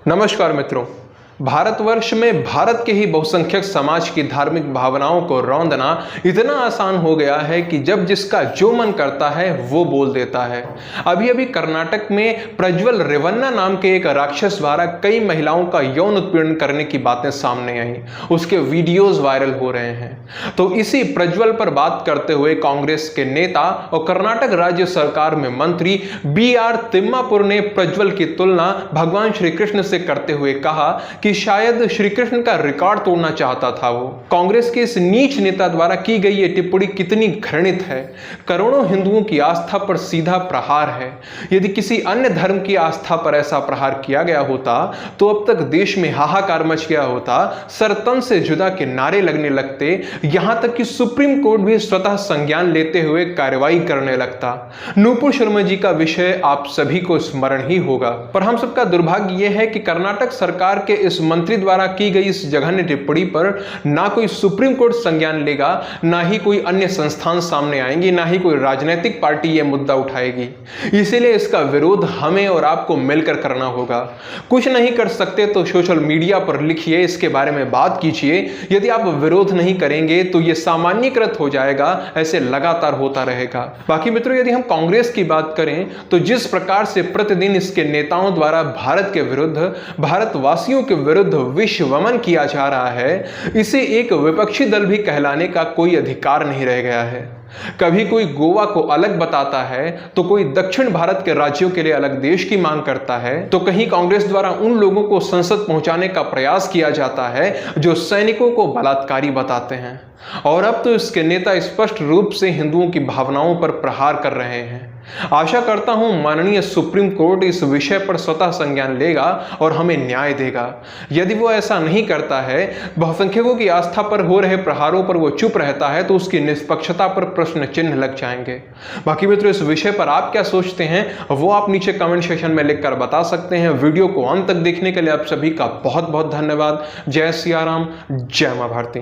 नमस्कार मित्रों। भारतवर्ष में भारत के ही बहुसंख्यक समाज की धार्मिक भावनाओं को रौंदना इतना आसान हो गया है कि जब जिसका जो मन करता है वो बोल देता है। अभी अभी कर्नाटक में प्रज्वल रेवन्ना नाम के एक राक्षस द्वारा कई महिलाओं का यौन उत्पीड़न करने की बातें सामने आई। उसके वीडियोज वायरल हो रहे हैं। तो इसी प्रज्वल पर बात करते हुए कांग्रेस के नेता और कर्नाटक राज्य सरकार में मंत्री BR तिम्मापुर ने प्रज्वल की तुलना भगवान श्री कृष्ण से करते हुए कहा कि शायद श्री कृष्ण का रिकॉर्ड तोड़ना चाहता था वो। कांग्रेस के इस नीच नेता द्वारा की गई ये टिप्पणी कितनी घृणित है। करोड़ों हिंदुओं की आस्था पर सीधा प्रहार है। यदि किसी अन्य धर्म की आस्था पर ऐसा प्रहार किया गया होता तो अब तक देश में हाहाकार मच गया होता, सर तन से जुदा के नारे लगने लगते, यहां तक कि सुप्रीम कोर्ट भी स्वतः संज्ञान लेते हुए कार्रवाई करने लगता। नूपुर शर्मा जी का विषय आप सभी को स्मरण ही होगा। पर हम सबका दुर्भाग्य यह है कि कर्नाटक सरकार के इस मंत्री द्वारा की गई इस जघन्य टिप्पणी पर ना कोई सुप्रीम कोर्ट संज्ञान लेगा, ना ही कोई अन्य संस्थान सामने आएंगी, ना ही कोई राजनीतिक पार्टी यह मुद्दा उठाएगी। इसीलिए इसका विरोध हमें और आपको मिलकर करना होगा। कुछ नहीं कर सकते तो सोशल मीडिया पर लिखिए, इसके बारे में बात कीजिए। यदि आप विरोध नहीं करेंगे तो यह सामान्यीकृत हो जाएगा, ऐसे लगातार होता रहेगा। बाकी मित्रों, यदि हम कांग्रेस की बात करें तो जिस प्रकार से प्रतिदिन इसके नेताओं द्वारा भारत के विरुद्ध, भारतवासियों के विरुद्ध विश्वमन किया जा रहा है, इसे एक विपक्षी दल भी कहलाने का कोई अधिकार नहीं रह गया है। कभी कोई गोवा को अलग बताता है तो कोई दक्षिण भारत के राज्यों के लिए अलग देश की मांग करता है, तो कहीं कांग्रेस द्वारा उन लोगों को संसद पहुंचाने का प्रयास किया जाता है जो सैनिकों को बलात्कारी बताते हैं। और अब तो इसके नेता स्पष्ट रूप से हिंदुओं की भावनाओं पर प्रहार कर रहे हैं। आशा करता हूं माननीय सुप्रीम कोर्ट इस विषय पर स्वतः संज्ञान लेगा और हमें न्याय देगा। यदि वो ऐसा नहीं करता है, बहुसंख्यकों की आस्था पर हो रहे प्रहारों पर वो चुप रहता है, तो उसकी निष्पक्षता पर प्रश्न चिन्ह लग जाएंगे। बाकी मित्रों, इस विषय पर आप क्या सोचते हैं वो आप नीचे कमेंट सेक्शन में लिखकर बता सकते हैं। वीडियो को अंत तक देखने के लिए आप सभी का बहुत बहुत धन्यवाद। जय सिया राम, जय मां भारती।